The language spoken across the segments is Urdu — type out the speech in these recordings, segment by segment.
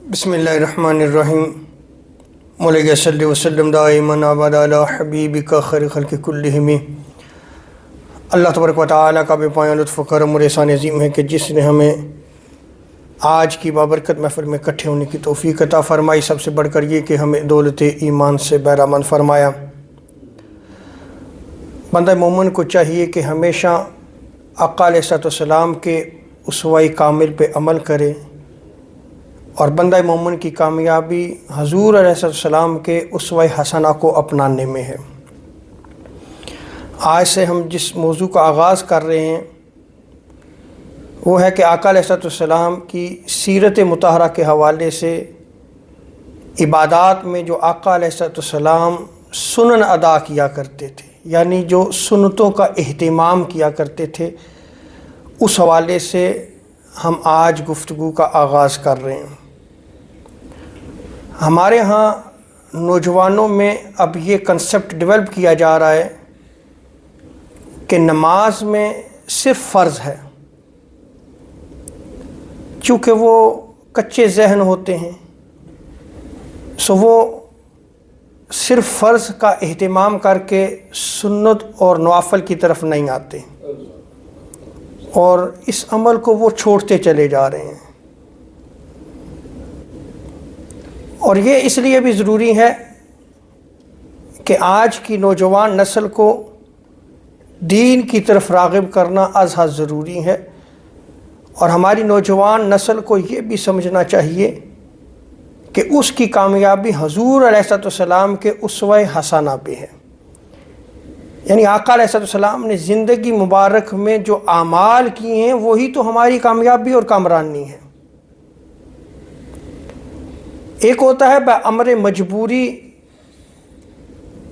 بسم اللہ الرحمن الرحیم مولا صلی وسلم دائما ابدا علی حبیبک خیر خلق کلہم۔ اللہ تبارک و تعالیٰ کا بے پایان لطف و کرم اور احسان عظیم ہے کہ جس نے ہمیں آج کی بابرکت محفل میں اکٹھے ہونے کی توفیق عطا فرمائی، سب سے بڑھ کر یہ کہ ہمیں دولت ایمان سے بہرامند فرمایا۔ بندہ مومن کو چاہیے کہ ہمیشہ آقا علیہ السلام کے اسوہ کامل پہ عمل کرے، اور بندہ مومن کی کامیابی حضور علیہ السلام کے اسوہ حسنہ کو اپنانے میں ہے۔ آج سے ہم جس موضوع کا آغاز کر رہے ہیں وہ ہے کہ آقا علیہ السلام کی سیرت مطہرہ کے حوالے سے عبادات میں جو آقا علیہ السلام سنن ادا کیا کرتے تھے، یعنی جو سنتوں کا اہتمام کیا کرتے تھے، اس حوالے سے ہم آج گفتگو کا آغاز کر رہے ہیں۔ ہمارے ہاں نوجوانوں میں اب یہ کنسپٹ ڈیولپ کیا جا رہا ہے کہ نماز میں صرف فرض ہے، چونکہ وہ کچے ذہن ہوتے ہیں سو وہ صرف فرض کا اہتمام کر کے سنت اور نوافل کی طرف نہیں آتے، اور اس عمل کو وہ چھوڑتے چلے جا رہے ہیں۔ اور یہ اس لیے بھی ضروری ہے کہ آج کی نوجوان نسل کو دین کی طرف راغب کرنا از حد ضروری ہے، اور ہماری نوجوان نسل کو یہ بھی سمجھنا چاہیے کہ اس کی کامیابی حضور علیہ السلام کے اسوہ حسنہ پہ ہے، یعنی آقا علیہ السلام نے زندگی مبارک میں جو اعمال کیے ہیں وہی تو ہماری کامیابی اور کامرانی ہے۔ ایک ہوتا ہے بامر مجبوری،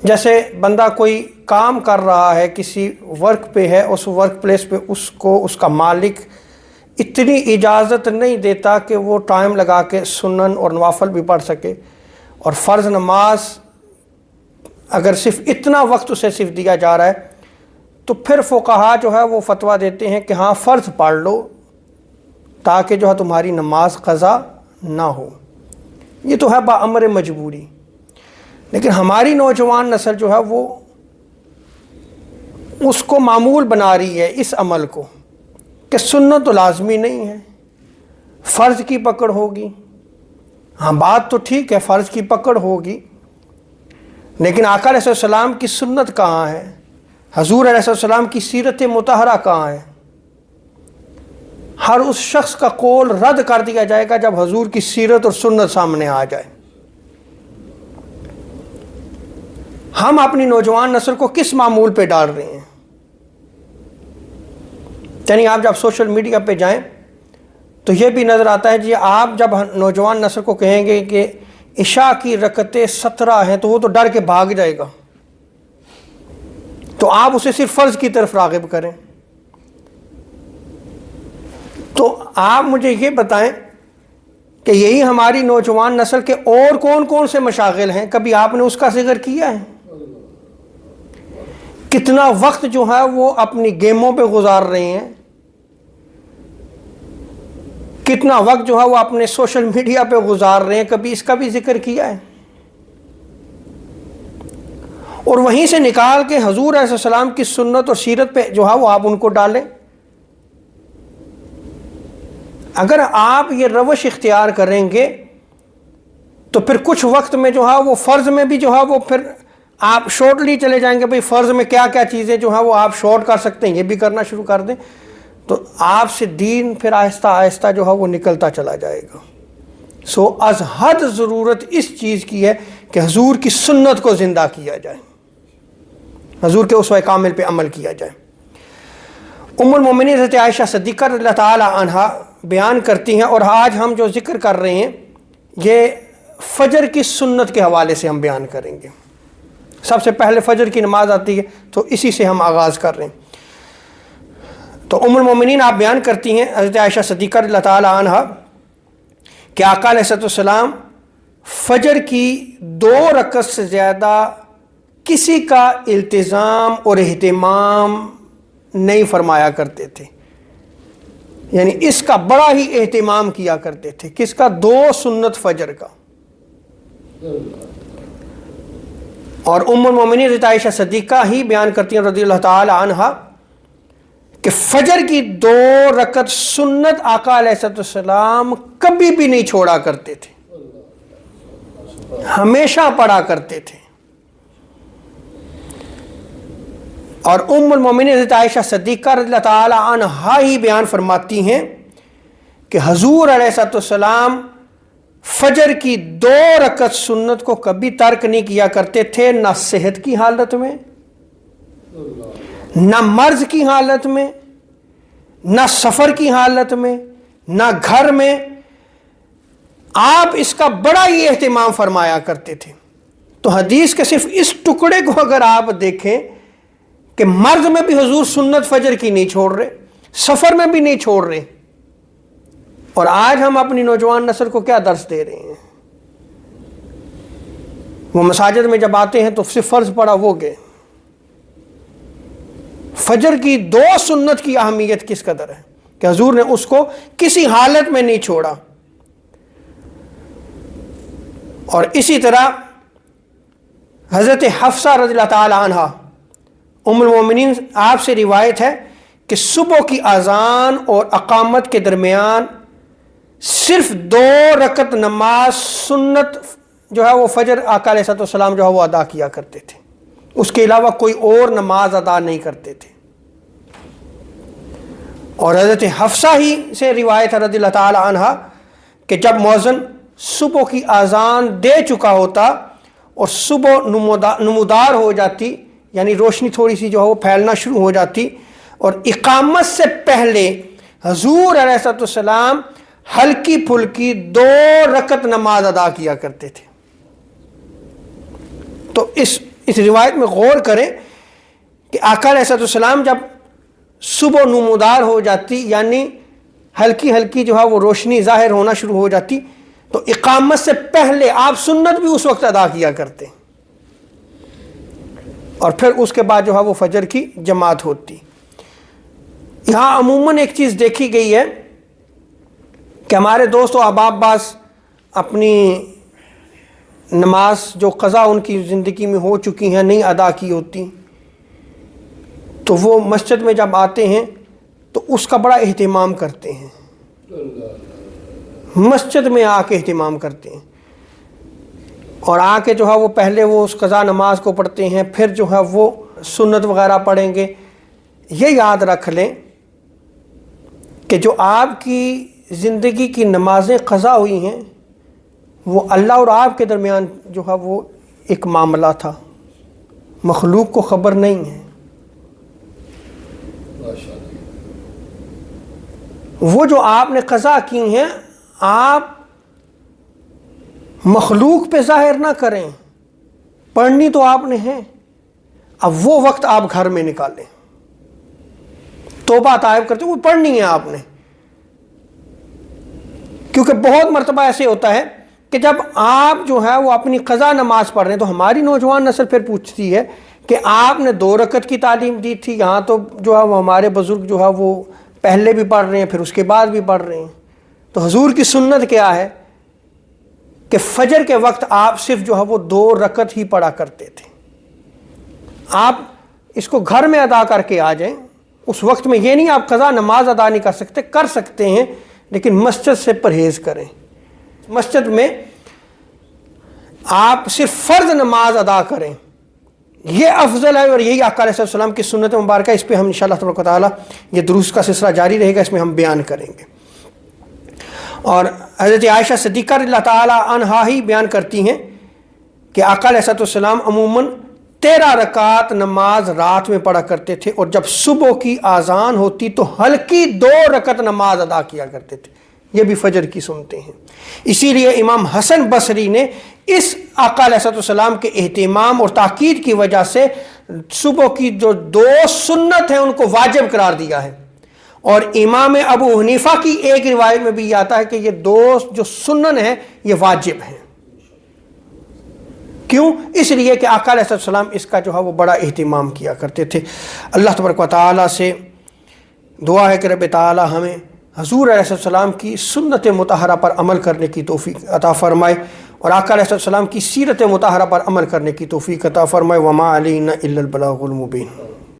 جیسے بندہ کوئی کام کر رہا ہے، کسی ورک پہ ہے، اس ورک پلیس پہ اس کو اس کا مالک اتنی اجازت نہیں دیتا کہ وہ ٹائم لگا کے سنن اور نوافل بھی پڑھ سکے، اور فرض نماز اگر صرف اتنا وقت اسے صرف دیا جا رہا ہے تو پھر فقہا جو ہے وہ فتویٰ دیتے ہیں کہ ہاں فرض پڑھ لو تاکہ جو ہے تمہاری نماز قضا نہ ہو۔ یہ تو ہے بامر مجبوری، لیکن ہماری نوجوان نسل جو ہے وہ اس کو معمول بنا رہی ہے، اس عمل کو، کہ سنت تو لازمی نہیں ہے، فرض کی پکڑ ہوگی۔ ہاں بات تو ٹھیک ہے، فرض کی پکڑ ہوگی، لیکن آقا علیہ السلام کی سنت کہاں ہے؟ حضور علیہ السلام کی سیرت مطہرہ کہاں ہے؟ ہر اس شخص کا قول رد کر دیا جائے گا جب حضور کی سیرت اور سنت سامنے آ جائے۔ ہم اپنی نوجوان نسل کو کس معمول پہ ڈال رہے ہیں؟ یعنی آپ جب سوشل میڈیا پہ جائیں تو یہ بھی نظر آتا ہے، جی آپ جب نوجوان نسل کو کہیں گے کہ عشاء کی رکعتیں 17 ہیں تو وہ تو ڈر کے بھاگ جائے گا، تو آپ اسے صرف فرض کی طرف راغب کریں۔ تو آپ مجھے یہ بتائیں کہ یہی ہماری نوجوان نسل کے اور کون کون سے مشاغل ہیں؟ کبھی آپ نے اس کا ذکر کیا ہے؟ کتنا وقت جو ہے وہ اپنی گیموں پہ گزار رہے ہیں، کتنا وقت جو ہے وہ اپنے سوشل میڈیا پہ گزار رہے ہیں، کبھی اس کا بھی ذکر کیا ہے؟ اور وہیں سے نکال کے حضور علیہ السلام کی سنت اور سیرت پہ جو ہے وہ آپ ان کو ڈالیں۔ اگر آپ یہ روش اختیار کریں گے تو پھر کچھ وقت میں جو ہے وہ فرض میں بھی جو ہے وہ پھر آپ شارٹلی چلے جائیں گے، بھئی فرض میں کیا کیا چیزیں جو ہیں وہ آپ شارٹ کر سکتے ہیں، یہ بھی کرنا شروع کر دیں، تو آپ سے دین پھر آہستہ آہستہ جو ہے وہ نکلتا چلا جائے گا۔ سو از حد ضرورت اس چیز کی ہے کہ حضور کی سنت کو زندہ کیا جائے، حضور کے اسوہ کامل پہ عمل کیا جائے۔ ام المومنین حضرت عائشہ صدیقہ رضی اللہ تعالی عنہا بیان کرتی ہیں، اور آج ہم جو ذکر کر رہے ہیں یہ فجر کی سنت کے حوالے سے ہم بیان کریں گے۔ سب سے پہلے فجر کی نماز آتی ہے تو اسی سے ہم آغاز کر رہے ہیں۔ تو ام المومنین آپ بیان کرتی ہیں حضرت عائشہ صدیقہ رضی اللہ تعالی عنہا کہ آقا علیہ السلام فجر کی 2 رکعت سے زیادہ کسی کا التزام اور اہتمام نہیں فرمایا کرتے تھے، یعنی اس کا بڑا ہی اہتمام کیا کرتے تھے. کس کا؟ 2 سنت فجر کا. اور ام المومنین حضرت عائشہ صدیقہ ہی بیان کرتی ہیں رضی اللہ تعالی عنہا کہ فجر کی 2 رکعت سنت آقا علیہ السلام کبھی بھی نہیں چھوڑا کرتے تھے، ہمیشہ پڑھا کرتے تھے. اور ام المومنین حضرت عائشہ صدیقہ رضی اللہ تعالی عنہا ہی بیان فرماتی ہیں کہ حضور علیہ السلام فجر کی 2 رکعت سنت کو کبھی ترک نہیں کیا کرتے تھے، نہ صحت کی حالت میں، نہ مرض کی حالت میں، نہ سفر کی حالت میں، نہ گھر میں. آپ اس کا بڑا ہی اہتمام فرمایا کرتے تھے. تو حدیث کے صرف اس ٹکڑے کو اگر آپ دیکھیں کہ مرض میں بھی حضور سنت فجر کی نہیں چھوڑ رہے، سفر میں بھی نہیں چھوڑ رہے. اور آج ہم اپنی نوجوان نسل کو کیا درس دے رہے ہیں؟ وہ مساجد میں جب آتے ہیں تو صرف فرض پڑا وہ گئے. فجر کی 2 سنت کی اہمیت کس قدر ہے کہ حضور نے اس کو کسی حالت میں نہیں چھوڑا. اور اسی طرح حضرت حفصہ رضی اللہ تعالی عنہا ام المومنین، آپ سے روایت ہے کہ صبح کی اذان اور اقامت کے درمیان صرف 2 رکعت نماز سنت جو ہے وہ فجر آقا علیہ السلام جو ہے وہ ادا کیا کرتے تھے، اس کے علاوہ کوئی اور نماز ادا نہیں کرتے تھے. اور حضرت حفصہ ہی سے روایت ہے رضی اللہ تعالی عنہا کہ جب مؤذن صبح کی اذان دے چکا ہوتا اور صبح نمودار ہو جاتی، یعنی روشنی تھوڑی سی جو ہے وہ پھیلنا شروع ہو جاتی، اور اقامت سے پہلے حضور علیہ السلام ہلکی پھلکی 2 رکعت نماز ادا کیا کرتے تھے. تو اس روایت میں غور کریں کہ آقا علیہ السلام جب صبح نمودار ہو جاتی، یعنی ہلکی ہلکی جو ہے وہ روشنی ظاہر ہونا شروع ہو جاتی، تو اقامت سے پہلے آپ سنت بھی اس وقت ادا کیا کرتے، اور پھر اس کے بعد جو ہے وہ فجر کی جماعت ہوتی. یہاں عموماً ایک چیز دیکھی گئی ہے کہ ہمارے دوست و احباب بعض اپنی نماز جو قضا ان کی زندگی میں ہو چکی ہیں نہیں ادا کی ہوتی، تو وہ مسجد میں جب آتے ہیں تو اس کا بڑا اہتمام کرتے ہیں، مسجد میں آ کے اہتمام کرتے ہیں، اور آ کے جو ہے وہ پہلے وہ اس قضا نماز کو پڑھتے ہیں، پھر جو ہے وہ سنت وغیرہ پڑھیں گے. یہ یاد رکھ لیں کہ جو آپ کی زندگی کی نمازیں قضا ہوئی ہیں وہ اللہ اور آپ کے درمیان جو ہے وہ ایک معاملہ تھا، مخلوق کو خبر نہیں ہے. وہ جو آپ نے قضا کی ہیں آپ مخلوق پہ ظاہر نہ کریں، پڑھنی تو آپ نے ہے. اب وہ وقت آپ گھر میں نکالیں، توبہ طائب کرتے وہ پڑھنی ہے آپ نے. کیونکہ بہت مرتبہ ایسے ہوتا ہے کہ جب آپ جو ہے وہ اپنی قضا نماز پڑھ رہے ہیں تو ہماری نوجوان نسل پھر پوچھتی ہے کہ آپ نے 2 رکعت کی تعلیم دی تھی، یہاں تو جو ہے وہ ہمارے بزرگ جو ہے وہ پہلے بھی پڑھ رہے ہیں پھر اس کے بعد بھی پڑھ رہے ہیں. تو حضور کی سنت کیا ہے کہ فجر کے وقت آپ صرف جو ہے وہ 2 رکعت ہی پڑھا کرتے تھے. آپ اس کو گھر میں ادا کر کے آ جائیں، اس وقت میں یہ نہیں آپ قضا نماز ادا نہیں کر سکتے ہیں، لیکن مسجد سے پرہیز کریں. مسجد میں آپ صرف فرض نماز ادا کریں، یہ افضل ہے. اور یہی آقا علیہ السلام کی سنت مبارکہ، اس پہ ہم انشاءاللہ تبارک و تعالی یہ دروس کا سلسلہ جاری رہے گا، اس میں ہم بیان کریں گے. اور حضرت عائشہ صدیقہ رضی اللہ تعالی عنہا ہی بیان کرتی ہیں کہ آقا علیہ السلام عموماً 13 رکعات نماز رات میں پڑھا کرتے تھے، اور جب صبح کی اذان ہوتی تو ہلکی 2 رکعت نماز ادا کیا کرتے تھے. یہ بھی فجر کی سنتے ہیں. اسی لیے امام حسن بصری نے اس آقا علیہ السلام کے اہتمام اور تاکید کی وجہ سے صبح کی جو 2 سنت ہیں ان کو واجب قرار دیا ہے. اور امام ابو حنیفہ کی ایک روایت میں بھی یہ آتا ہے کہ یہ 2 جو سنن ہیں یہ واجب ہیں. کیوں؟ اس لیے کہ آقا علیہ السلام اس کا جو ہے وہ بڑا اہتمام کیا کرتے تھے. اللہ تبارک و تعالیٰ سے دعا ہے کہ رب تعالیٰ ہمیں حضور علیہ السلام کی سنت مطہرہ پر عمل کرنے کی توفیق عطا فرمائے، اور آقا علیہ السلام کی سیرت مطہرہ پر عمل کرنے کی توفیق عطا فرمائے۔ وما علینا الا البلاغ المبین۔